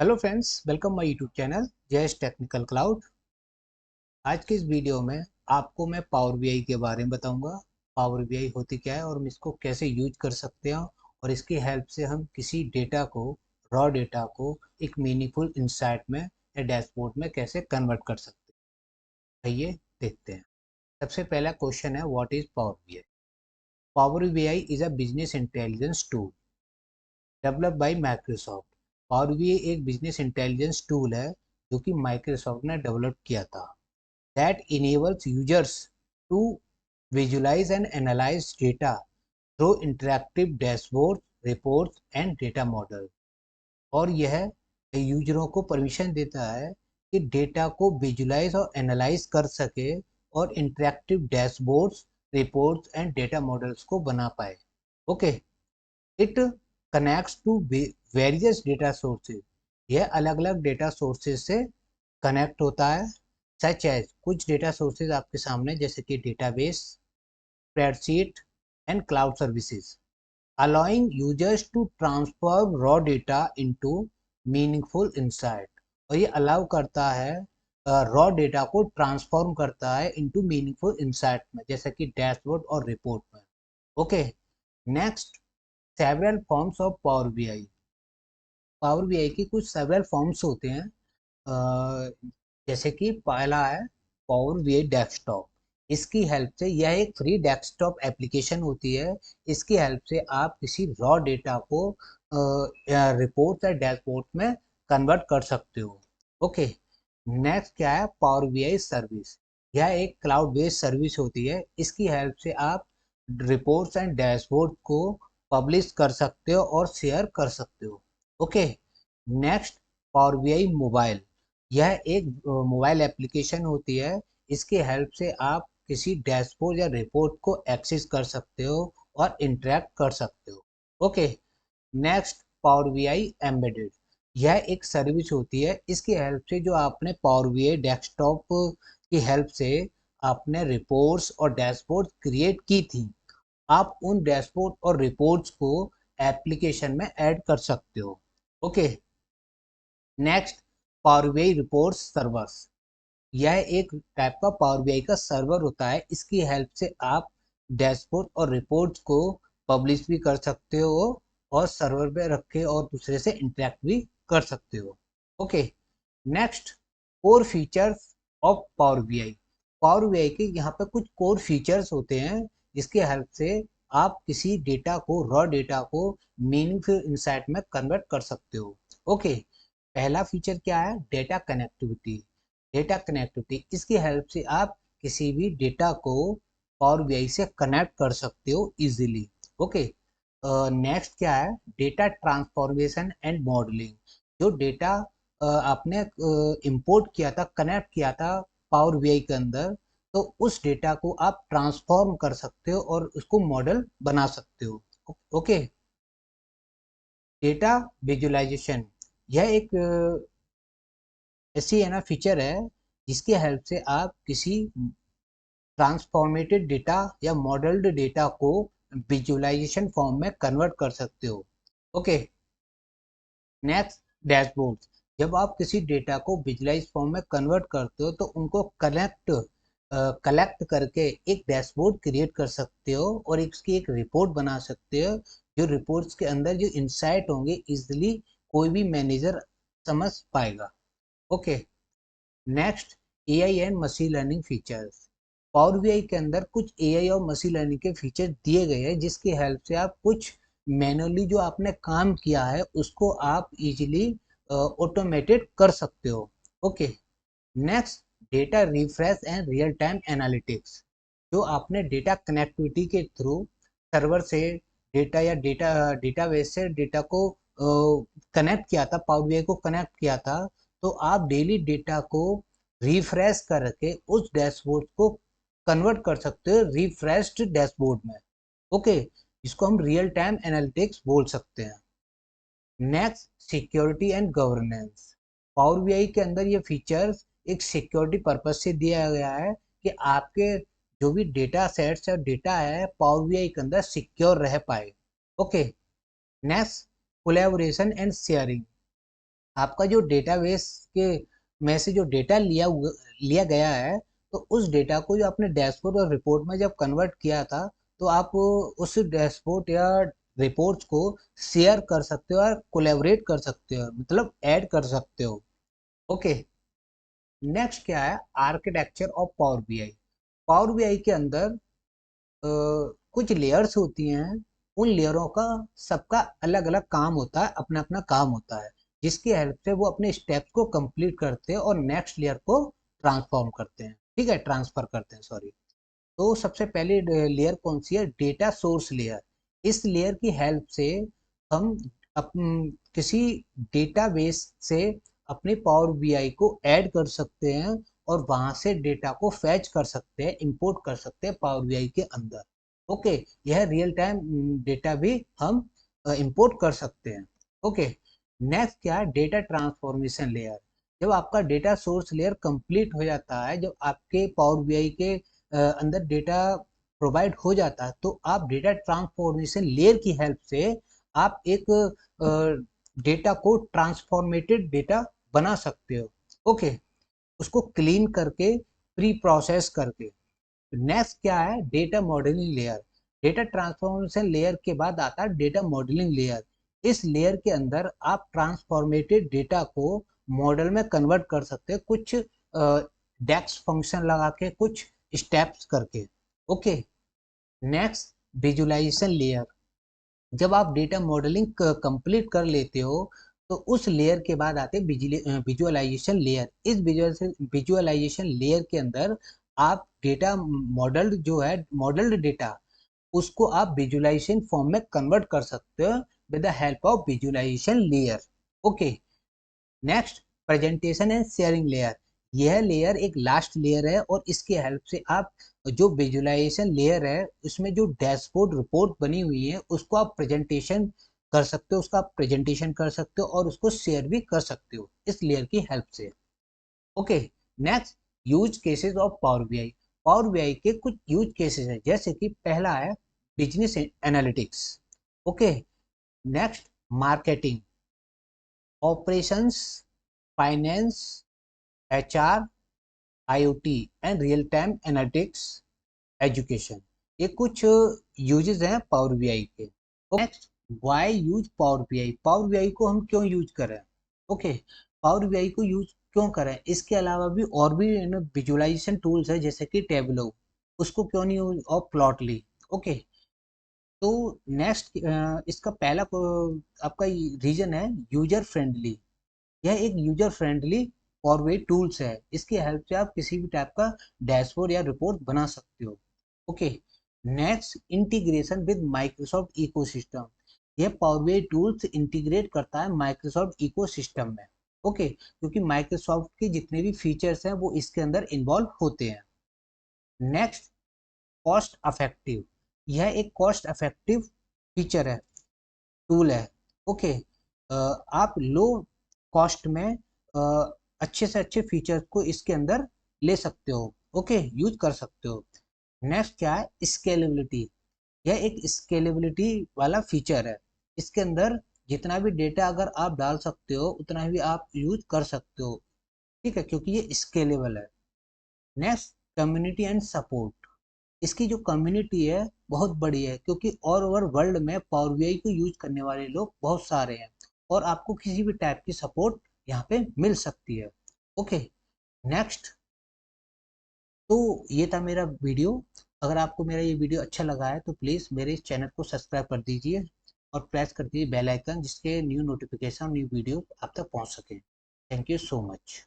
Hello friends, welcome my YouTube channel Jayesh technical cloud. आज के इस वीडियो में आपको मैं पावर बीआई के बारे में बताऊंगा। पावर बीआई होती क्या है और हम इसको कैसे यूज कर सकते हैं और इसकी हेल्प से हम किसी डेटा को, रॉ डेटा को एक मीनिंगफुल इंसाइट में या डैशबोर्ड में कैसे कन्वर्ट कर सकते हैं। आइए देखते हैं। सबसे पहला क्वेश्चन है, what is power BI? Power BI is a business intelligence tool developed by Microsoft. Power BI एक बिजनेस इंटेलिजेंस टूल है जो कि माइक्रोसॉफ्ट ने डेवलप किया था, that enables users to visualize and analyze data through interactive dashboards, reports and data models। और यह यूजरों को परमिशन देता है कि डेटा को विजुलाइज और एनालाइज कर सके और interactive dashboards, reports and data models को बना पाए। Okay, it connects to various data sources. यह अलग अलग डेटा सोर्सेज से कनेक्ट होता है, सच एज कुछ डेटा सोर्सेज आपके सामने जैसे कि database, spreadsheet and cloud services, allowing users to transform raw data into meaningful insight। और ये अलाउ करता है, रॉ डेटा को ट्रांसफॉर्म करता है इनटू मीनिंगफुल इंसाइट में, जैसे कि डैशबोर्ड और रिपोर्ट में। Okay, next, several forms of power BI. Power BI की कुछ सेवरल फॉर्म्स होते हैं, जैसे कि पहला है पावर बीआई डेस्कटॉप। इसकी हेल्प से, यह एक फ्री डेस्कटॉप एप्लीकेशन होती है। इसकी हेल्प से आप किसी रॉ डेटा को रिपोर्ट या डैशबोर्ड में कन्वर्ट कर सकते हो। ओके, नेक्स्ट क्या है, पावर बीआई सर्विस। यह एक क्लाउड बेस्ड सर्विस होती है। इसकी हेल्प से आप रिपोर्ट्स एंड डैशबोर्ड को पब्लिश कर सकते हो और शेयर कर सकते हो। Okay, next, power BI mobile. यह एक मोबाइल एप्लीकेशन होती है। इसकी हेल्प से आप किसी डैशबोर्ड या रिपोर्ट को एक्सेस कर सकते हो और इंटरेक्ट कर सकते हो। Okay, next, power BI embedded. यह एक सर्विस होती है। इसकी हेल्प से, जो आपने पावर बीआई डेस्कटॉप की हेल्प से आपने रिपोर्ट्स और डैशबोर्ड क्रिएट की थी, आप उन डैशबोर्ड और रिपोर्ट्स को एप्लीकेशन में ऐड कर सकते हो। Okay, next, power BI reports servers. यह एक टाइप का पावर बीआई का सर्वर होता है। इसकी हेल्प से आप डैशबोर्ड और रिपोर्ट्स को पब्लिश भी कर सकते हो और सर्वर पे रख के और दूसरे से इंटरेक्ट भी कर सकते हो। Okay, next, core features of power BI. Power BI के यहाँ पे कुछ कोर फीचर्स होते हैं जिसके हेल्प से आप किसी डेटा को, रॉ डेटा को मीनिंगफुल इंसाइट में कन्वर्ट कर सकते हो। ओके, पहला फीचर क्या है, डेटा कनेक्टिविटी। डेटा कनेक्टिविटी, इसकी हेल्प से आप किसी भी डेटा को पावर बीआई से कनेक्ट कर सकते हो इजीली। ओके, नेक्स्ट क्या है, डेटा ट्रांसफॉर्मेशन एंड मॉडलिंग। जो डेटा आपने इंपोर्ट किया था, कनेक्ट किया था पावर बीआई के अंदर, तो उस डेटा को आप ट्रांसफॉर्म कर सकते हो और उसको मॉडल बना सकते हो। Okay, data visualisation. यह एक ऐसी है ना फीचर है जिसके हेल्प से आप किसी ट्रांसफॉर्मेटेड डेटा या मॉडल्ड डेटा को विजुअलाइजेशन फॉर्म में कन्वर्ट कर सकते हो। Okay, next, dashboard. जब आप किसी डेटा को विजुअलाइज फॉर्म में कन्वर्ट करते हो तो उनको कलेक्ट करके एक डैशबोर्ड क्रिएट कर सकते हो और इसकी एक रिपोर्ट बना सकते हो। जो रिपोर्ट्स के अंदर जो इंसाइट होंगे इजिली कोई भी मैनेजर समझ पाएगा। Okay, next, AI and machine learning features. Power BI के अंदर कुछ एआई और मशीन लर्निंग के फीचर दिए गए हैं जिसकी हेल्प से आप कुछ मैनुअली जो आपने काम किया है उसको आप इजीली ऑटोमेटेड कर सकते हो। Okay, next, data refresh and real time analytics. जो आपने डेटा कनेक्टिविटी के थ्रू सर्वर से डेटा या डेटाबेस से डेटा को कनेक्ट किया था, पावर बीआई को कनेक्ट किया था, तो आप डेली डेटा को रिफ्रेश करके उस डैशबोर्ड को कन्वर्ट कर सकते हो रिफ्रेश्ड डैशबोर्ड में। ओके, इसको हम रियल टाइम एनालिटिक्स बोल सकते हैं। Next, security and governance. Power BI के अंदर ये फीचर्स एक सिक्योरिटी पर्पज से दिया गया है कि आपके जो भी डेटा सेट्स और डेटा है पावर बीआई के अंदर सिक्योर रह पाए। Okay, next, collaboration and sharing. आपका जो डेटाबेस के में से जो डेटा लिया गया है, तो उस डेटा को जो आपने डैशबोर्ड और रिपोर्ट में जब कन्वर्ट किया था, तो आप उस डैशबोर्ड या रिपोर्ट्स को शेयर कर सकते हो और कोलैबोरेट कर सकते हो, मतलब ऐड कर सकते हो। ओके। नेक्स्ट क्या है, architecture of power BI. Power BI के अंदर कुछ लेयर्स होती हैं। उन लेयरों का सबका अलग अलग काम होता है, अपना अपना काम होता है, जिसकी हेल्प से वो अपने स्टेप्स को कंप्लीट करते हैं और नेक्स्ट लेयर को ट्रांसफॉर्म करते हैं, ठीक है, ट्रांसफर करते हैं, सॉरी। तो सबसे पहली लेयर कौन सी है, डेटा सोर्स लेयर। इस लेयर की हेल्प से हम किसी डेटाबेस से अपने पावर बीआई को ऐड कर सकते हैं और वहां से डेटा को फैच कर सकते हैं, इंपोर्ट कर सकते हैं पावर बीआई के अंदर। ओके। यह रियल टाइम डेटा भी हम इंपोर्ट कर सकते हैं। ओके। नेक्स्ट क्या है, डेटा ट्रांसफॉर्मेशन लेयर। जब आपका डेटा सोर्स लेयर कंप्लीट हो जाता है, जब आपके पावर बीआई के अंदर डेटा प्रोवाइड हो जाता है, तो आप डेटा ट्रांसफॉर्मेशन लेयर की हेल्प से आप एक डेटा को ट्रांसफॉर्मेटेड डेटा बना सकते हो। ओके। उसको क्लीन करके, प्री प्रोसेस करके। नेक्स्ट क्या है, data modelling layer. Data transformation layer के बाद आता है डेटा मॉडलिंग लेयर। इस लेयर के अंदर आप ट्रांसफॉर्मेटेड डेटा को मॉडल में कन्वर्ट कर सकते हैं, कुछ डेक्स फंक्शन लगा के, कुछ स्टेप्स करके। ओके। Next, visualisation layer. जब आप डेटा मॉडलिंग कंप्लीट कर लेते हो, तो उस लेयर के बाद आते हैं विजुअलाइजेशन लेयर। इस विजुअलाइजेशन लेयर के अंदर आप डेटा मॉडल जो है, मॉडल्ड डेटा, उसको आप विजुअलाइजेशन फॉर्म में कन्वर्ट कर सकते हो with the help of visualisation layer. Okay. Next, presentation and sharing layer. यह लेयर एक लास्ट लेयर है और इसकी हेल्प से आप जो विजुअलाइजेशन लेयर है, उसमें जो डैशबोर्ड रिपोर्ट बनी हुई है, उसको आप प्रेजेंटेशन कर सकते हो, उसका आप प्रेजेंटेशन कर सकते हो और उसको शेयर भी कर सकते हो इस लेयर की हेल्प से। Okay. Next, use cases of power BI. Power BI के कुछ यूज केसेस है, जैसे कि पहला है business analytics. Okay. Next, marketing, operations, finance, HR, IoT and real time analytics, education. ये कुछ यूजेस हैं पावर बीआई के। Next, why use power BI. Power BI को हम क्यों यूज करें। ओके। पावर बीआई को यूज क्यों करें, इसके अलावा भी और भी विजुअलाइजेशन टूल्स है, जैसे कि टेबलो, उसको क्यों नहीं यूज, और प्लॉटली। ओके। तो नेक्स्ट, इसका पहला आपका रीजन है यूजर फ्रेंडली। यह एक यूजर फ्रेंडली फॉरवर्ड टूल्स है। इसकी हेल्प से आप किसी भी टाइप का डैशबोर्ड या रिपोर्ट बना सकते हो। Okay. Next, integration with Microsoft ecosystem. यह पावर टूल्स इंटीग्रेट करता है माइक्रोसॉफ्ट इकोसिस्टम में। ओके। क्योंकि माइक्रोसॉफ्ट के जितने भी फीचर्स हैं वो इसके अंदर इन्वॉल्व होते हैं। Next, cost affective. यह एक कॉस्ट अफेक्टिव फीचर है, टूल है। ओके। आप लो कॉस्ट में अच्छे से अच्छे फीचर्स को इसके अंदर ले सकते हो। ओके, यूज कर सकते हो। नेक्स्ट क्या है, स्केलेबिलिटी। यह एक स्केलेबिलिटी वाला फीचर है। इसके अंदर जितना भी डेटा अगर आप डाल सकते हो, उतना भी आप यूज कर सकते हो, ठीक है, क्योंकि ये स्केलेबल है। Next, community and support. इसकी जो कम्युनिटी है बहुत बड़ी है, क्योंकि ऑल ओवर वर्ल्ड में पावर बीआई को यूज करने वाले लोग बहुत सारे हैं और आपको किसी भी टाइप की सपोर्ट यहाँ पे मिल सकती है। ओके। नेक्स्ट, तो ये था मेरा वीडियो। अगर आपको मेरा ये वीडियो अच्छा लगा है तो प्लीज़ मेरे इस चैनल को सब्सक्राइब कर दीजिए और प्रेस कर दीजिए बेल आइकन, जिसके न्यू नोटिफिकेशन, न्यू वीडियो आप तक पहुँच सके। Thank you so much.